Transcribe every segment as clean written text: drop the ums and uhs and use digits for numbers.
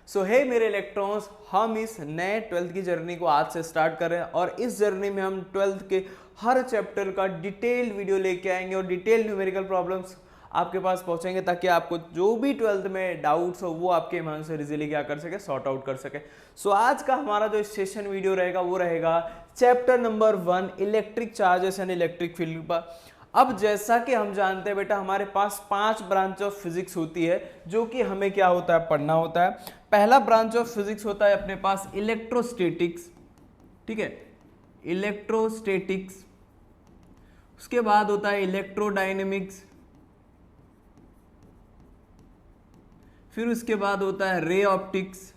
सो हे मेरे इलेक्ट्रॉन्स, हम इस नए 12th की जर्नी को आज से स्टार्ट कर रहे हैं और इस जर्नी में हम 12th के हर चैप्टर का डिटेल्ड वीडियो लेके आएंगे और डिटेल्ड न्यूमेरिकल प्रॉब्लम्स आपके पास पहुंचेंगे ताकि आपको जो भी 12th में डाउट्स हो वो आपके मान से इजीली क्या कर सके, सॉर्ट आउट कर सके। सो आज का हमारा जो सेशन वीडियो रहेगा वो रहेगा chapter number 1 electric charges and electric field पर। अब जैसा कि हम जानते हैं बेटा, हमारे पास 5 ब्रांच ऑफ फिजिक्स होती है जो कि हमें क्या होता है, पढ़ना होता है। पहला ब्रांच ऑफ फिजिक्स होता है अपने पास इलेक्ट्रोस्टैटिक्स, ठीक है, इलेक्ट्रोस्टैटिक्स। उसके बाद होता है इलेक्ट्रोडायनेमिक्स, फिर उसके बाद होता है रे ऑप्टिक्स,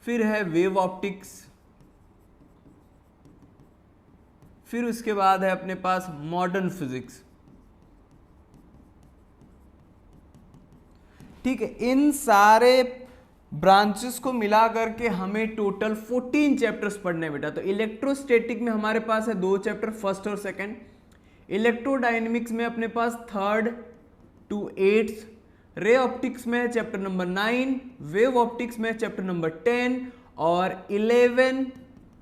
फिर है वेव ऑप्टिक्स, फिर उसके बाद है अपने पास मॉडर्न फिजिक्स। ठीक है, इन सारे ब्रांचेस को मिला करके हमें टोटल 14 चैप्टर्स पढ़ने बेटा। तो इलेक्ट्रोस्टैटिक में हमारे पास है 2 चैप्टर, फर्स्ट और सेकंड। इलेक्ट्रोडायनेमिक्स में अपने पास 3rd to 8th। Ray optics में चैप्टर नंबर 9, वेव ऑप्टिक्स में चैप्टर नंबर 10 और 11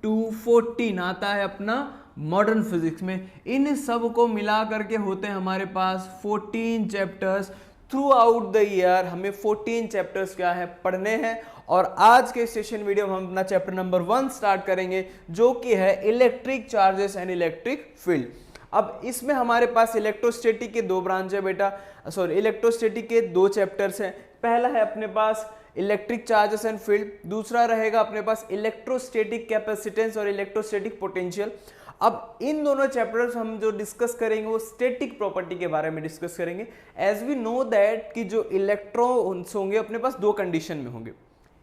to 14 आता है अपना मॉडर्न फिजिक्स में। इन सब को मिला करके होते हैं हमारे पास 14 chapters. Through out the year हमें 14 चैप्टर्स क्या है, पढ़ने हैं। और आज के सेशन वीडियो में हम अपना चैप्टर नंबर 1 स्टार्ट करेंगे जो कि है electric charges and electric field. अब इसमें हमारे पास इलेक्ट्रोस्टैटिक के 2 ब्रांच है बेटा, सॉरी इलेक्ट्रोस्टैटिक के 2 चैप्टर्स हैं। पहला है अपने पास इलेक्ट्रिक चार्जेस एंड फील्ड, दूसरा रहेगा अपने पास इलेक्ट्रोस्टैटिक कैपेसिटेंस और इलेक्ट्रोस्टैटिक पोटेंशियल। अब इन दोनों चैप्टर्स हम जो डिस्कस करेंगे वो स्टैटिक प्रॉपर्टी के बारे में डिस्कस करेंगे। एज वी नो दैट कि जो इलेक्ट्रॉन्स होंगे अपने पास 2 कंडीशन में होंगे,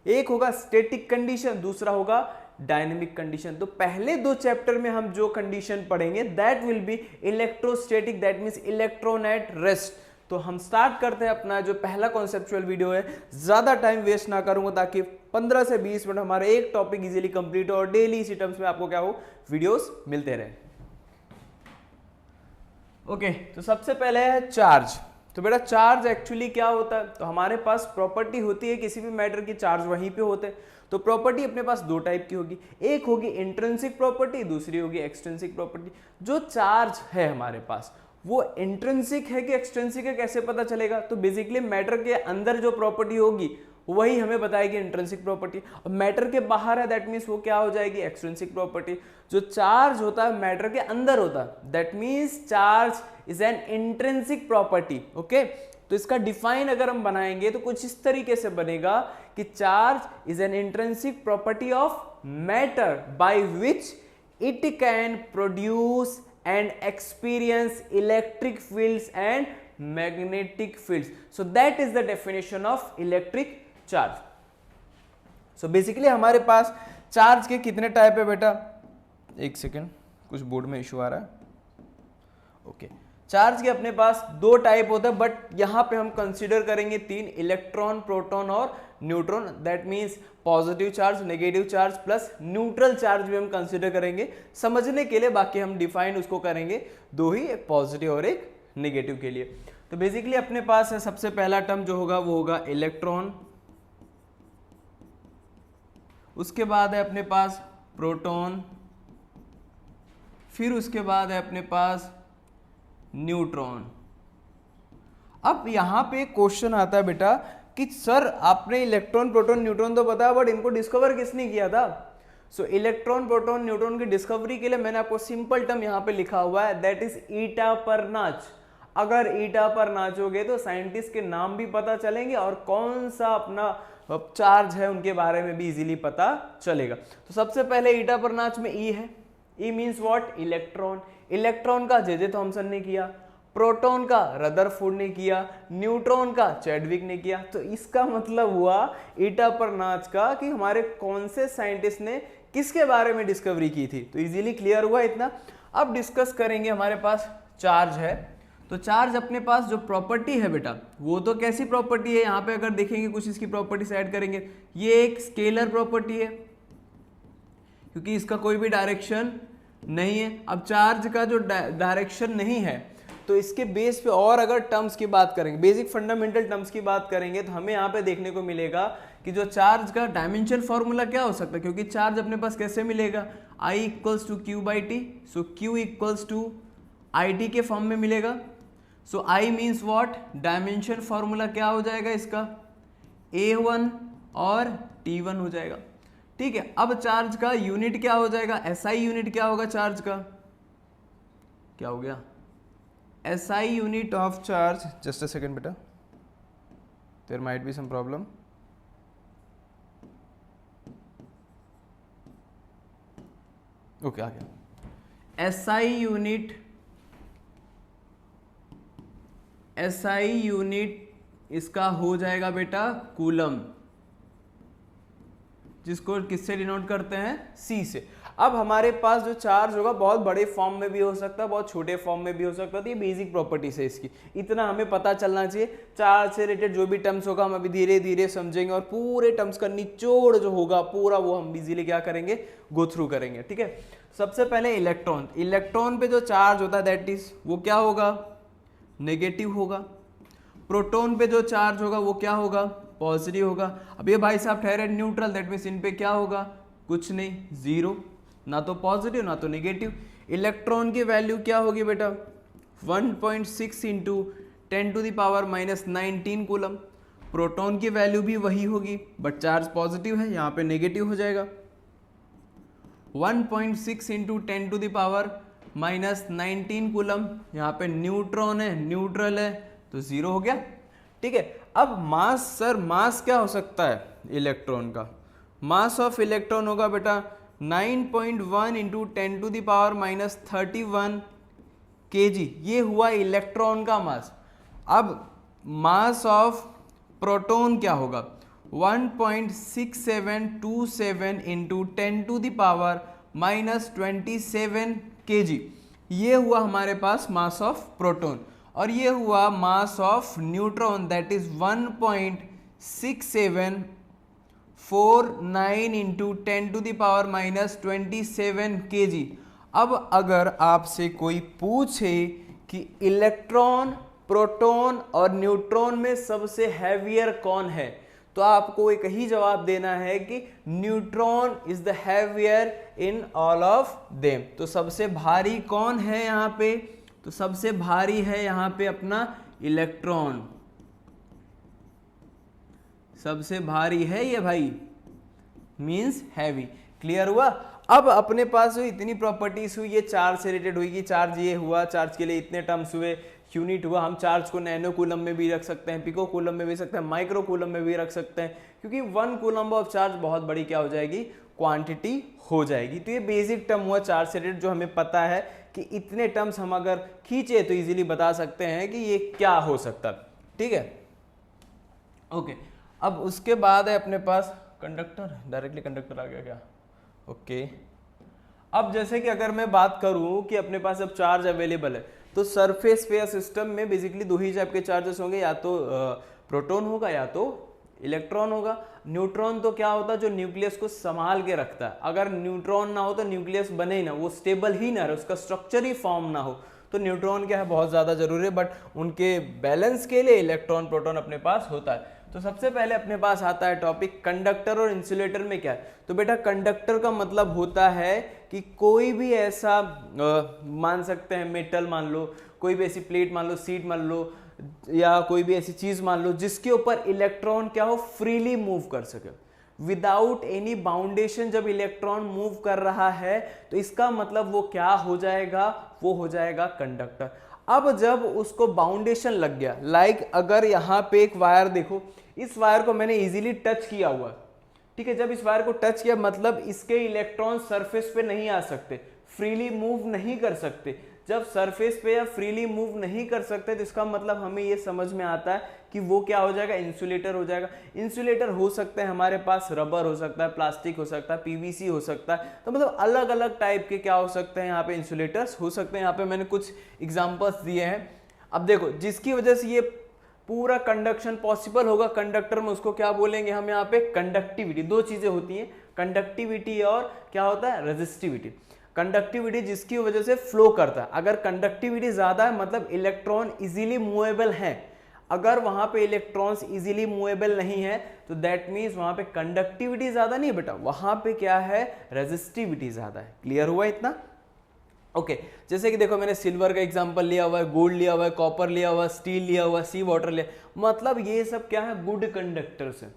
एक होगा स्टैटिक कंडीशन, दूसरा होगा डायनेमिक कंडीशन। तो पहले 2 चैप्टर में हम जो कंडीशन पढ़ेंगे that will be electrostatic, that means electron at rest. तो हम स्टार्ट करते हैं अपना जो पहला कॉन्सेप्चुअल वीडियो है। ज्यादा टाइम वेस्ट ना करूंगा ताकि 15 से 20 मिनट हमारे एक टॉपिक इजीली कंप्लीट हो और डेली इसी टर्म्स में आपको क्या हो, वीडियोस मिलते रहे। ओके, तो सबसे पहले है चार्ज। तो बेटा चार्ज एक्चुअली क्या होता है, तो हमारे पास प्रॉपर्टी होती है किसी भी मैटर की, चार्ज वहीं पे होते हैं। तो प्रॉपर्टी अपने पास 2 टाइप की होगी, एक होगी इंट्रिंसिक प्रॉपर्टी, दूसरी होगी एक्सट्रिंसिक प्रॉपर्टी। जो चार्ज है हमारे पास वो इंट्रिंसिक है कि एक्सट्रिंसिक है, कैसे पता चलेगा? तो बेसिकली मैटर के अंदर जो प्रॉपर्टी होगी वही हमें बताएगी इंट्रिंसिक प्रॉपर्टी, और मैटर के बाहर है दैट मीन्स वो क्या हो जाएगी, एक्सट्रिंसिक प्रॉपर्टी। जो चार्ज होता है मैटर के अंदर होता है that means charge is an intrinsic property. Okay, तो इसका डिफाइन अगर हम बनाएंगे तो कुछ इस तरीके से बनेगा कि charge is an intrinsic property of matter by which it can produce and experience electric fields and magnetic fields. So that is the definition of electric charge. So basically हमारे पास चार्ज के कितने टाइप है बेटा, एक second कुछ board में issue आ रहा है। ओके, चार्ज के अपने पास 2 टाइप होता है, बट यहां पे हम कंसीडर करेंगे 3, इलेक्ट्रॉन, प्रोटॉन और neutron. That means positive charge, negative charge plus neutral charge भी हम कंसीडर करेंगे समझने के लिए। बाकी हम डिफाइन उसको करेंगे 2 ही, एक पॉजिटिव और एक नेगेटिव के लिए। तो बेसिकली अपने पास है सबसे पहला टर्म जो होगा वो होगा इलेक्ट्रॉन, उसके बाद है अपने पास प्रोटॉन, फिर उसके बाद है अपने पास न्यूट्रॉन। अब यहां पे क्वेश्चन आता है बेटा कि सर आपने इलेक्ट्रॉन, प्रोटॉन, न्यूट्रॉन तो बताया बट इनको डिस्कवर किसने किया था? सो इलेक्ट्रॉन, प्रोटॉन, न्यूट्रॉन की डिस्कवरी के लिए मैंने आपको सिंपल टर्म यहां पे लिखा हुआ है दैट इज ईटा पर नाच। अगर ईटा पर नाचोगे तो साइंटिस्ट के नाम भी पता चलेंगे और कौन सा अपना चार्ज है उनके बारे में भी इजीली पता चलेगा। तो सबसे पहले ईटा पर नाच में ई है, E means what, electron. Electron का जे थॉमसन ने किया, प्रोटॉन का रदरफोर्ड ने किया, न्यूट्रॉन का चैडविक ने किया। तो इसका मतलब हुआ ईटा पर नाच का कि हमारे कौन से साइंटिस्ट ने किसके बारे में डिस्कवरी की थी। तो इजीली क्लियर हुआ इतना। अब डिस्कस करेंगे, हमारे पास चार्ज है। तो चार्ज अपने पास जो प्रॉपर्टी है बेटा वो तो कैसी प्रॉपर्टी है, यहाँ पे अगर देखेंगे कुछ इसकी प्रॉपर्टी ऐड करेंगे, ये एक स्केलर प्रॉपर्टी है क्योंकि इसका कोई भी डायरेक्शन नहीं है। अब चार्ज का जो डायरेक्शन नहीं है तो इसके बेस पे और अगर टर्म्स की बात करेंगे, बेसिक फंडामेंटल टर्म्स की बात करेंगे, तो हमें यहाँ पे देखने को मिलेगा कि जो चार्ज का डायमेंशन फॉर्मूला क्या हो सकता है, क्योंकि चार्ज अपने पास कैसे मिलेगा, I equals to Q by T, so Q equals to I T के फॉर्म में मिलेगा। So I means what, dimension formula क्या हो जाएगा इसका, A1 और T1 हो जाएगा। ठीक है, अब चार्ज का यूनिट क्या हो जाएगा, SI यूनिट क्या होगा चार्ज का, क्या हो गया, SI unit of charge, just a second बेटा, there might be some problem. Okay, आ गया। SI यूनिट इसका हो जाएगा बेटा कूलम, जिसको किससे डिनोट करते हैं, C से। अब हमारे पास जो चार्ज होगा बहुत बड़े फॉर्म में भी हो सकता है, बहुत छोटे फॉर्म में भी हो सकता है, तो ये बेसिक प्रॉपर्टीज है इसकी, इतना हमें पता चलना चाहिए। चार्ज से रिलेटेड जो भी टर्म्स होगा हम अभी धीरे धीरे समझेंगे, और पूरे टर्म्स का निचोड़ जो होगा पूरा वो हम इजीली क्या करेंगे, गो थ्रू करेंगे। ठीक है, सबसे पहले इलेक्ट्रॉन, इलेक्ट्रॉन पे जो चार्ज होता है दैट इज वो क्या होगा, नेगेटिव होगा। प्रोटॉन पे जो चार्ज होगा वो क्या होगा, पॉजिटिव होगा। अब ये भाई साहब ठहरे न्यूट्रल, दैट मीन्स इन पे क्या होगा, कुछ नहीं, जीरो, ना तो पॉजिटिव ना तो नेगेटिव। इलेक्ट्रॉन की वैल्यू क्या होगी बेटा, 1.6 into 10 to the power minus 19 coulomb. Proton की वैल्यू भी वही होगी, बट चार्ज पॉजिटिव है, यहाँ पे नेगेटिव हो जाएगा। 1.6 into 10 to the power minus 19 coulomb, यहाँ पे न्यूट्रॉन है, न्यूट्रल है, तो जीरो हो गया। ठीक है, अब मास, सर मास क्या हो सकता है इलेक्ट्रॉन का, मास ऑफ इलेक्ट्रॉन होगा बेटा 9.1 into 10 to the power minus 31 kg, ये हुआ इलेक्ट्रॉन का मास। अब मास ऑफ प्रोटॉन क्या होगा, 1.6727 into 10 to the power minus 27 kg, ये हुआ हमारे पास मास ऑफ प्रोटॉन। और ये हुआ mass of neutron, that is 1.6749 into 10 to the power minus 27 kg। अब अगर आपसे कोई पूछे कि इलेक्ट्रॉन, प्रोटॉन और न्यूट्रॉन में सबसे हैवियर कौन है, तो आपको एक ही जवाब देना है कि neutron is the heavier in all of them. तो सबसे भारी कौन है यहाँ पे, तो सबसे भारी है यहाँ पे अपना इलेक्ट्रॉन, सबसे भारी है ये भाई, मींस हैवी। क्लियर हुआ। अब अपने पास जो इतनी प्रॉपर्टीज हुई, ये चार्ज से रिलेटेड हुई कि चार्ज ये हुआ, चार्ज के लिए इतने टर्म्स हुए, यूनिट हुआ। हम चार्ज को नैनो कूलम में भी रख सकते हैं, पिको कूलम में भी रख सकते हैं, माइक्रो कूलम में भी रख सकते हैं, क्योंकि 1 कूलम ऑफ चार्ज बहुत बड़ी क्या हो जाएगी, क्वांटिटी हो जाएगी। तो ये बेसिक टर्म हुआ चार्ज से रिलेटेड, जो हमें पता है कि इतने टर्म्स हम अगर खींचे तो इजीली बता सकते हैं कि ये क्या हो सकता है। ठीक है, ओके। अब उसके बाद है अपने पास कंडक्टर, डायरेक्टली कंडक्टर आ गया क्या, ओके। अब जैसे कि अगर मैं बात करूं कि अपने पास अब चार्ज अवेलेबल है, तो सरफेस पे या सिस्टम में बेसिकली दो ही टाइप के चार्जेस होंगे, या तो प्रोटॉन होगा या तो इलेक्ट्रॉन होगा। न्यूट्रॉन तो क्या होता है, जो न्यूक्लियस को संभाल के रखता है। अगर न्यूट्रॉन ना हो तो न्यूक्लियस बने ही ना, वो स्टेबल ही ना रहे, उसका स्ट्रक्चर ही फॉर्म ना हो, तो न्यूट्रॉन क्या है, बहुत ज़्यादा जरूरी है। बट उनके बैलेंस के लिए इलेक्ट्रॉन प्रोटॉन अपने पास होता है। तो सबसे पहले अपने पास आता है टॉपिक कंडक्टर और इंसुलेटर में क्या है। तो बेटा कंडक्टर का मतलब होता है कि कोई भी ऐसा मान सकते हैं मेटल मान लो, कोई भी ऐसी प्लेट मान लो, सीट मान लो, या कोई भी ऐसी चीज मान लो जिसके ऊपर इलेक्ट्रॉन क्या हो, फ्रीली मूव कर सके विदाउट एनी बाउंडेशन। जब इलेक्ट्रॉन मूव कर रहा है तो इसका मतलब वो क्या हो जाएगा, वो हो जाएगा कंडक्टर। अब जब उसको बाउंडेशन लग गया, लाइक अगर यहाँ पे एक वायर देखो, इस वायर को मैंने इजीली टच किया हुआ, ठीक है। जब इस वायर को टच किया मतलब इसके इलेक्ट्रॉन सरफेस पे नहीं आ सकते, फ्रीली मूव नहीं कर सकते। जब सरफेस पे या फ्रीली मूव नहीं कर सकते तो इसका मतलब हमें ये समझ में आता है कि वो क्या हो जाएगा, इंसुलेटर हो जाएगा। इंसुलेटर हो सकते हैं हमारे पास, रबर हो सकता है, प्लास्टिक हो सकता है, पीवीसी हो सकता है। तो मतलब अलग अलग टाइप के क्या हो सकते हैं यहाँ पे, इंसुलेटर्स हो सकते हैं। यहाँ पे मैंने कुछ एग्जाम्पल्स दिए हैं। अब देखो, जिसकी वजह से ये पूरा कंडक्शन पॉसिबल होगा कंडक्टर में, उसको क्या बोलेंगे हम यहाँ पे, कंडक्टिविटी। दो चीजें होती हैं, कंडक्टिविटी और क्या होता है, रेजिस्टिविटी। कंडक्टिविटी जिसकी वजह से फ्लो करता है। अगर कंडक्टिविटी ज्यादा है मतलब इलेक्ट्रॉन इजीली मूवेबल है, अगर वहां पे इलेक्ट्रॉन्स इजीली मूवेबल नहीं है तो दैट मीन्स वहां पे कंडक्टिविटी ज्यादा नहीं है बेटा, वहां पे क्या है, रेजिस्टिविटी ज्यादा है। क्लियर हुआ इतना? ओके जैसे कि देखो मैंने सिल्वर का एग्जांपल लिया हुआ है, गोल्ड लिया हुआ है, कॉपर लिया हुआ है, स्टील लिया हुआ है, सी वाटर लिया, मतलब ये सब क्या है, गुड कंडक्टर्स है।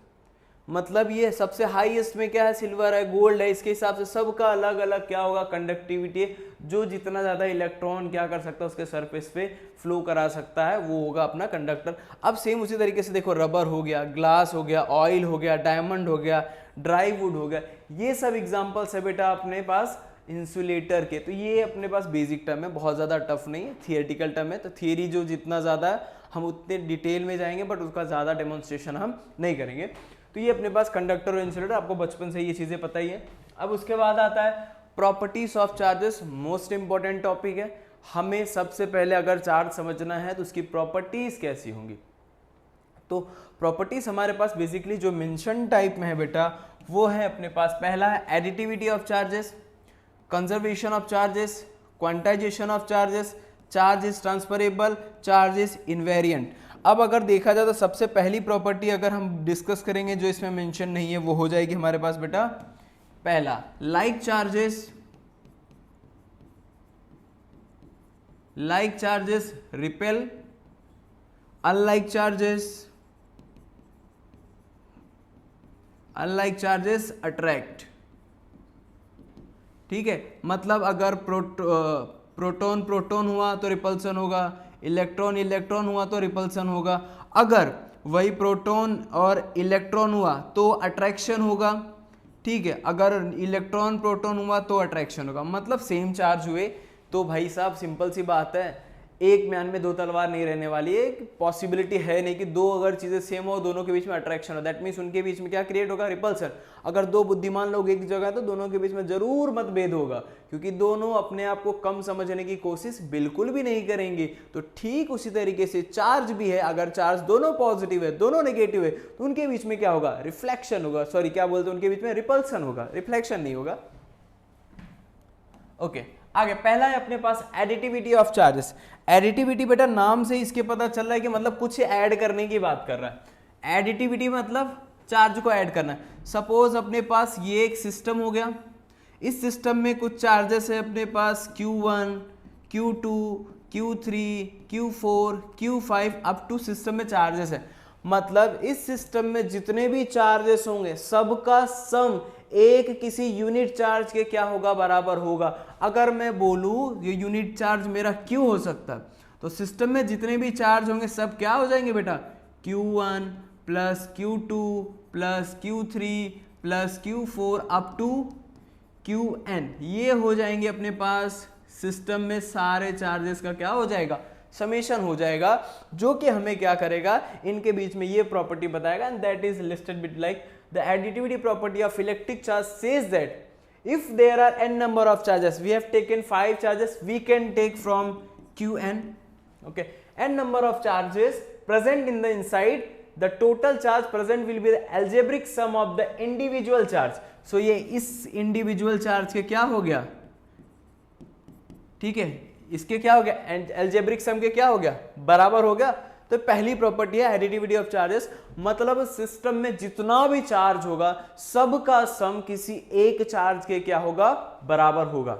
मतलब ये सबसे हाईएस्ट में क्या है, सिल्वर है, गोल्ड है, इसके हिसाब से सबका अलग अलग क्या होगा, कंडक्टिविटी, जो जितना ज्यादा इलेक्ट्रॉन क्या कर सकता है उसके सरफेस पे फ्लो करा सकता है वो होगा अपना कंडक्टर। अब सेम उसी तरीके से देखो रबर हो गया, ग्लास हो गया, ऑयल हो गया, डायमंड हो गया, ड्राई वुड हो गया, ये सब एग्जाम्पल्स है बेटा अपने पास इंसुलेटर के। तो ये अपने पास बेसिक टर्म है, बहुत ज़्यादा टफ नहीं है, थियोरेटिकल टर्म है। तो थियरी जो जितना ज़्यादा है हम उतने डिटेल में जाएंगे बट उसका ज़्यादा डेमोन्स्ट्रेशन हम नहीं करेंगे। तो ये अपने पास कंडक्टर और इंसुलेटर, आपको बचपन से ये चीज़ें पता ही है। अब उसके बाद आता है properties of charges, most important topic है। हमें सबसे पहले अगर चार्ज समझना है तो उसकी प्रॉपर्टीज कैसी होंगी। तो प्रॉपर्टीज हमारे पास बेसिकली जो मेंशन टाइप में है बेटा वो है अपने पास, पहला है additivity of charges, conservation of charges, quantization of charges, charge is transferable, charge is invariant. अब अगर देखा जाए तो सबसे पहली प्रॉपर्टी अगर हम डिस्कस करेंगे जो इसमें मेंशन नहीं है वो हो जाएगी हमारे पास बेटा, पहला like charges repel, unlike charges attract. ठीक है, मतलब अगर प्रोटॉन प्रोटॉन हुआ तो रिपल्सन होगा, इलेक्ट्रॉन इलेक्ट्रॉन हुआ तो रिपल्सन होगा, अगर वही प्रोटॉन और इलेक्ट्रॉन हुआ तो अट्रैक्शन होगा। ठीक है, अगर इलेक्ट्रॉन प्रोटॉन हुआ तो अट्रैक्शन होगा, मतलब सेम चार्ज हुए तो भाई साहब सिंपल सी बात है, एक म्यान में दो तलवार नहीं रहने वाली है। पॉसिबिलिटी है नहीं कि दो अगर चीजें सेम हो दोनों के बीच में अट्रैक्शन हो, दैट मीन्स उनके बीच में क्या क्रिएट होगा, रिपल्सन। अगर दो बुद्धिमान लोग एक जगह है तो दोनों के बीच में जरूर मतभेद होगा, क्योंकि दोनों अपने आप को कम समझने की कोशिश बिल्कुल भी नहीं करेंगे। तो ठीक उसी तरीके से चार्ज भी है, अगर चार्ज दोनों पॉजिटिव है दोनों नेगेटिव है तो उनके बीच में क्या होगा, रिफ्लेक्शन होगा, सॉरी क्या बोलते हैं, उनके बीच में रिपल्सन होगा, रिफ्लेक्शन नहीं होगा। ओके आगे पहला है अपने पास एडिटिविटी ऑफ चार्जेस। एडिटिविटी बेटा नाम से इसके पता चल रहा है कि मतलब कुछ ऐड करने की बात कर रहा है। एडिटिविटी मतलब चार्ज को ऐड करना है। सपोज अपने पास ये एक सिस्टम हो गया, इस सिस्टम में कुछ चार्जेस है अपने पास Q1, Q2, Q3, Q4, Q5 up to system में चार्जेस है। मतलब इस सिस्टम में जितने भी चार्जेस होंगे सबका सम एक किसी यूनिट चार्ज के क्या होगा, बराबर होगा। अगर मैं बोलूं ये यूनिट चार्ज मेरा Q हो सकता है तो सिस्टम में जितने भी चार्ज होंगे सब क्या हो जाएंगे बेटा, Q1 plus Q2 plus Q3 plus Q4 up to Qn, ये हो जाएंगे अपने पास सिस्टम में सारे चार्जेस का क्या हो जाएगा, समेशन हो जाएगा, जो कि हमें क्या करेगा, इनके बीच में ये प्रॉपर्टी बताएगा। And that is listed with like the additivity property of electric charge says that if there are n number of charges, we have taken 5 charges, we can take from Qn, okay, n number of charges present in the inside, the total charge present will be the algebraic sum of the individual charge. So ये इस individual charge के क्या हो गया, ठीक है, इसके क्या हो गया, एल्जेब्रिक सम के क्या हो गया, बराबर हो गया। तो पहली प्रॉपर्टी है एडिटिविटी ऑफ चार्जेस, मतलब सिस्टम में जितना भी चार्ज होगा सबका सम किसी एक चार्ज के क्या होगा, बराबर होगा।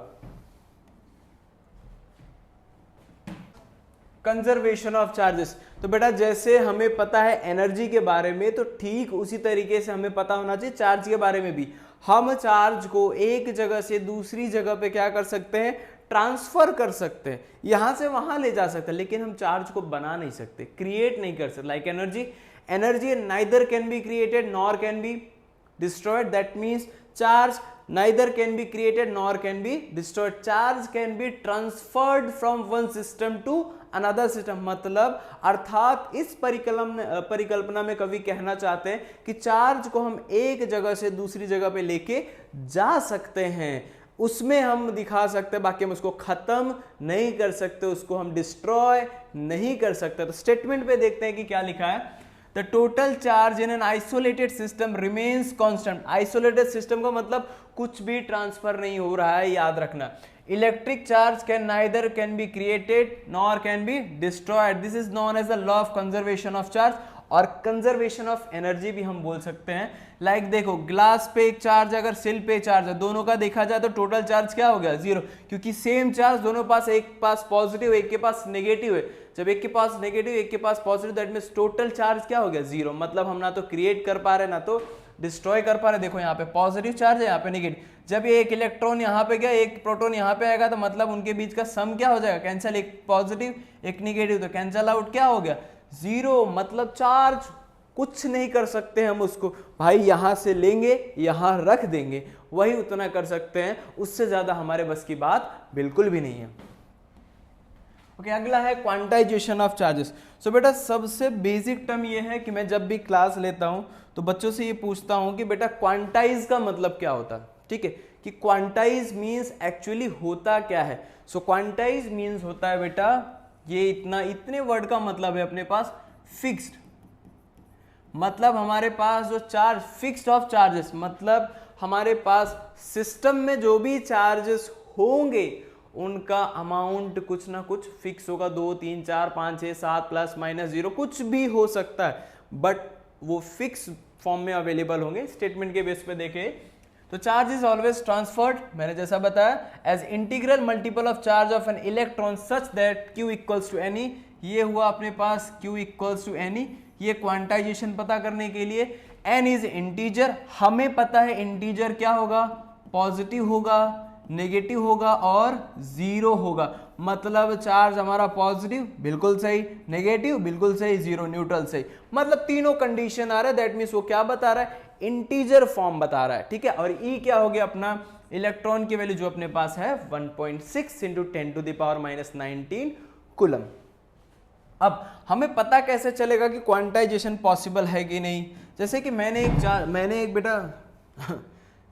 कंजर्वेशन ऑफ चार्जेस, तो बेटा जैसे हमें पता है एनर्जी के बारे में तो ठीक उसी तरीके से हमें पता होना चाहिए चार्ज के बारे में भी। हम चार्ज को एक जगह से दूसरी जगह पे क्या कर सकते हैं, ट्रांसफर कर सकते हैं, यहां से वहां ले जा सकते हैं, लेकिन हम चार्ज को बना नहीं सकते, क्रिएट नहीं कर सकते। Like energy neither can be created nor can be destroyed, that means charge neither can be created nor can be destroyed, charge can be transferred from one system to another system। मतलब अर्थात इस परिकल्पना में कवि कहना चाहते हैं कि चार्ज को हम एक जगह से दूसरी जगह पे लेके जा सकते हैं, उसमें हम दिखा सकते हैं, बाकी हम उसको खत्म नहीं कर सकते, उसको हम डिस्ट्रॉय नहीं कर सकते। तो स्टेटमेंट पे देखते हैं कि क्या लिखा है, The total charge in an isolated system remains constant। Isolated system का मतलब कुछ भी ट्रांसफर नहीं हो रहा है, याद रखना। Electric charge can neither can be created nor can be destroyed, this is known as the law of conservation of charge और कंजर्वेशन ऑफ एनर्जी भी हम बोल सकते हैं। लाइक देखो ग्लास पे एक चार्ज अगर सेल पे चार्ज है, दोनों का देखा जाए तो टोटल चार्ज क्या हो गया 0, क्योंकि सेम चार्ज दोनों पास, एक पास पॉजिटिव एक के पास नेगेटिव है। जब एक के पास नेगेटिव एक के पास positive, that means total charge क्या हो गया 0, मतलब हम ना तो क्रिएट कर पा रहे ना तो डिस्ट्रॉय कर पा रहे। देखो यहाँ पे पॉजिटिव चार्ज है, यहाँ पे नेगेटिव, जब ये एक इलेक्ट्रॉन यहाँ पे गया एक प्रोटॉन यहाँ पे आएगा तो मतलब उनके बीच का सम क्या हो जाएगा, कैंसिल, एक पॉजिटिव एक नेगेटिव तो कैंसिल आउट क्या हो गया 0, मतलब चार्ज कुछ नहीं कर सकते हम उसको, भाई यहां से लेंगे यहां रख देंगे, वही उतना कर सकते हैं, उससे ज्यादा हमारे बस की बात बिल्कुल भी नहीं है। ओके, अगला है क्वांटाइजेशन ऑफ चार्जेस। सो बेटा सबसे बेसिक टर्म ये है कि मैं जब भी क्लास लेता हूं तो बच्चों से ये पूछता हूं कि बेटा क्वांटाइज का मतलब क्या होता है, ठीक है, कि क्वांटाइज मींस एक्चुअली होता क्या है। सो क्वांटाइज मींस होता है बेटा ये इतने वर्ड का मतलब है अपने पास फिक्स्ड, मतलब हमारे पास जो चार्ज फिक्स्ड ऑफ चार्जेस, मतलब हमारे पास सिस्टम में जो भी चार्जेस होंगे उनका अमाउंट कुछ ना कुछ फिक्स होगा, 2 3 4 5 6 7 प्लस माइनस 0 कुछ भी हो सकता है, बट वो फिक्स फॉर्म में अवेलेबल होंगे। स्टेटमेंट के बेस पे देखें तो चार्ज इज ऑलवेज ट्रांसफर्ड, मैंने जैसा बताया, as integral multiple of charge of an electron such that q equals to ne, ये हुआ अपने पास q इक्वल्स टू एनी, ये क्वांटाइजेशन पता करने के लिए। n इज इंटीजर, हमें पता है इंटीजर क्या होगा, पॉजिटिव होगा, नेगेटिव होगा और 0 होगा, मतलब चार्ज हमारा पॉजिटिव बिल्कुल सही, नेगेटिव बिल्कुल सही, 0 न्यूट्रल सही, मतलब तीनों कंडीशन आ रहा है, दैट मींस वो क्या बता रहा है, इंटीजर फॉर्म बता रहा है, ठीक है। और E क्या हो गया अपना, इलेक्ट्रॉन की वैल्यू जो अपने पास है 1.6 इंटू 10⁻⁻19 कूलम। अब हमें पता कैसे चलेगा कि क्वांटाइजेशन पॉसिबल है कि नहीं, जैसे कि मैंने एक बेटा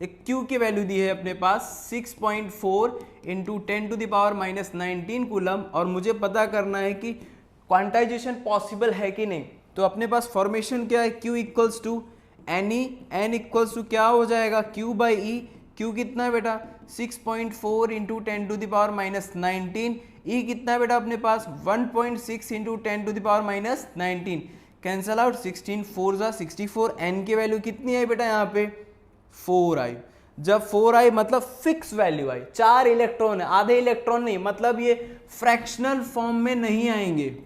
एक Q की वैल्यू दी है अपने पास 6.4 इंटू 10⁻⁻19 कूलम, और मुझे पता करना है कि क्वांटाइजेशन पॉसिबल है कि नहीं। तो अपने पास फॉर्मेशन क्या है, Q equals to ne, n equals to क्या हो जाएगा Q बाई ई, Q कितना है बेटा 6.4 इंटू 10⁻⁻19, E कितना है बेटा अपने पास 1.6 इंटू 10⁻⁻19, कैंसल आउट 16 4 जा 64, n की वैल्यू कितनी आई बेटा यहाँ पे 4 आई, जब 4 आई मतलब फिक्स वैल्यू आई, 4 इलेक्ट्रॉन है, आधे इलेक्ट्रॉन नहीं, मतलब ये फ्रैक्शनल फॉर्म में नहीं आएंगे,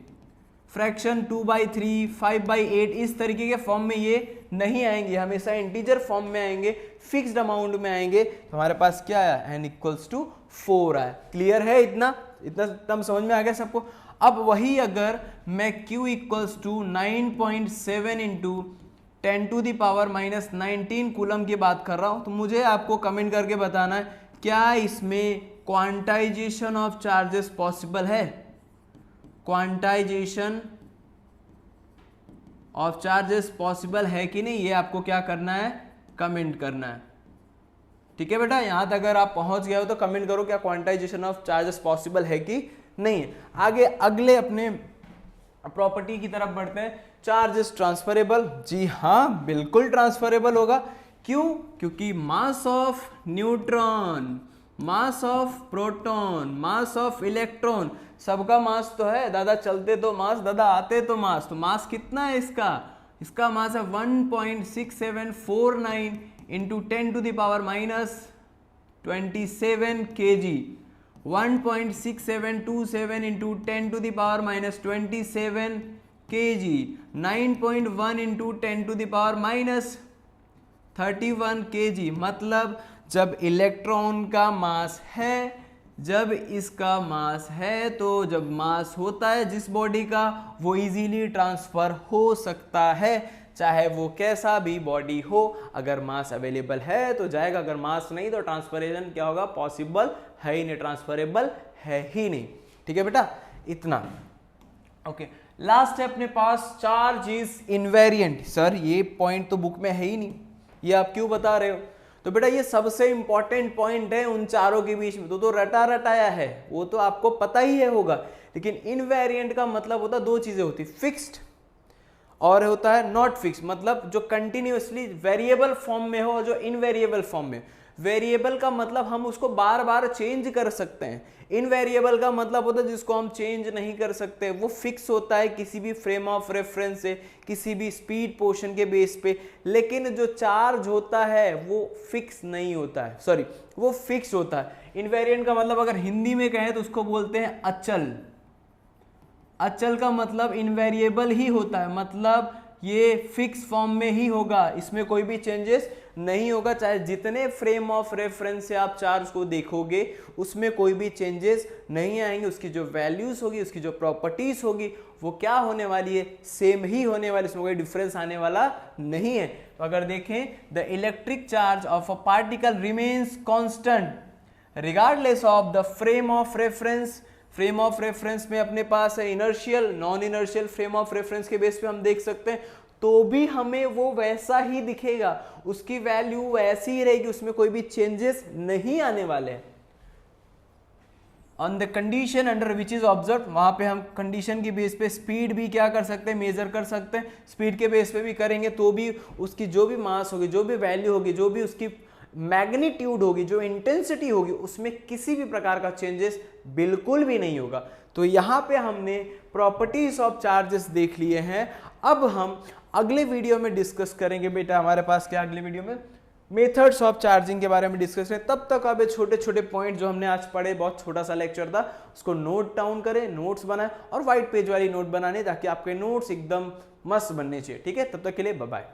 फ्रैक्शन 2/3 5/8 इस तरीके के फॉर्म में ये नहीं आएंगे, हमेशा इंटीजर फॉर्म में आएंगे, फिक्स्ड अमाउंट में आएंगे। तो हमारे पास क्या आया, n इक्वल्स टू 4 आया। क्लियर है, इतना टर्म समझ में आ गया सबको। अब वही अगर मैं Q equals to 9.7 into 10⁻⁻19 coulomb की बात कर रहा हूं, तो मुझे आपको कमेंट करके बताना है क्या इसमें क्वांटाइजेशन ऑफ चार्जेस पॉसिबल है, क्वांटाइजेशन ऑफ चार्जेस पॉसिबल है कि नहीं, ये आपको क्या करना है, कमेंट करना है, ठीक है बेटा। यहां तक अगर आप पहुंच गए हो तो कमेंट करो क्या क्वांटाइजेशन ऑफ चार्जेस पॉसिबल है कि नहीं है। आगे अगले अपने प्रॉपर्टी की तरफ बढ़ते हैं, चार्ज इज ट्रांसफरेबल, जी हाँ बिल्कुल ट्रांसफरेबल होगा, क्यों, क्योंकि मास of neutron, mass of proton, mass of electron, सबका मास तो है दादा, चलते तो मास दादा, आते तो मास, तो मास कितना है इसका मास है 1.6749 into 10⁻⁻27 kg, 1.6727 into 10⁻⁻27 kg, 9.1 into 10⁻⁻31 kg, मतलब जब इलेक्ट्रॉन का मास है, जब इसका मास है, तो जब मास होता है जिस बॉडी का वो इजीली ट्रांसफर हो सकता है, चाहे वो कैसा भी बॉडी हो, अगर मास अवेलेबल है तो जाएगा, अगर मास नहीं तो ट्रांसफरेशन क्या होगा, पॉसिबल है ही नहीं, ट्रांसफरेबल है ही नहीं, ठीक है बेटा, इतना। ओके, लास्ट है अपने पास चार्ज इज इनवेरिएंट। सर ये पॉइंट तो बुक में है ही नहीं, ये आप क्यों बता रहे हो, तो बेटा ये सबसे इंपॉर्टेंट पॉइंट है उन चारों के बीच में, तो रटा रटाया है, वो तो आपको पता ही है होगा, लेकिन इनवेरिएंट का मतलब होता है, दो चीजें होती, फिक्स्ड और होता है नॉट फिक्स, मतलब जो कंटिन्यूअसली वेरिएबल फॉर्म में हो और जो इनवेरिएबल फॉर्म में। वेरिएबल का मतलब हम उसको बार बार चेंज कर सकते हैं, इनवेरिएबल का मतलब होता है जिसको हम चेंज नहीं कर सकते, वो फिक्स होता है किसी भी फ्रेम ऑफ रेफरेंस से, किसी भी स्पीड पोर्शन के बेस पे। लेकिन जो चार्ज होता है वो फिक्स नहीं होता है, सॉरी वो फिक्स होता है। इनवेरिएंट का मतलब अगर हिंदी में कहें तो उसको बोलते हैं अचल। अचल का मतलब इनवेरिएबल ही होता है, मतलब ये फिक्स फॉर्म में ही होगा, इसमें कोई भी चेंजेस नहीं होगा। चाहे जितने फ्रेम ऑफ रेफरेंस से आप चार्ज को देखोगे उसमें कोई भी चेंजेस नहीं आएंगे, उसकी जो वैल्यूज होगी, उसकी जो प्रॉपर्टीज होगी वो क्या होने वाली है, सेम ही होने वाली, इसमें कोई डिफरेंस आने वाला नहीं है। तो अगर देखें, the electric charge of a particle remains constant regardless of the frame of reference. Frame of reference में अपने पास है inertial, non inertial frame of reference के बेस पे हम देख सकते हैं, तो भी हमें वो वैसा ही दिखेगा, उसकी वैल्यू वैसी ही रहेगी, उसमें कोई भी चेंजेस नहीं आने वाले हैं। On the condition under which is observe, वहां पे हम कंडीशन की बेस पे स्पीड भी क्या कर सकते हैं, मेजर कर सकते हैं। स्पीड के बेस पे भी करेंगे तो भी उसकी जो भी मास होगी, जो भी वैल्यू होगी, जो भी उसकी मैग्नीट्यूड होगी, जो इंटेंसिटी होगी, उसमें किसी भी प्रकार का चेंजेस बिल्कुल भी नहीं होगा। तो यहाँ पे हमने प्रॉपर्टीज ऑफ चार्जेस देख लिए हैं। अब हम अगले वीडियो में डिस्कस करेंगे बेटा, हमारे पास क्या अगले वीडियो में मेथड्स ऑफ चार्जिंग के बारे में डिस्कस करें। तब तक आप ये छोटे छोटे पॉइंट जो हमने आज पढ़े, बहुत छोटा सा लेक्चर था, उसको नोट डाउन करें, नोट्स बनाएं और व्हाइट पेज वाली नोट बनाने, ताकि आपके नोट्स एकदम मस्त बनने चाहिए। ठीक है, तब तक के लिए बाय बाय।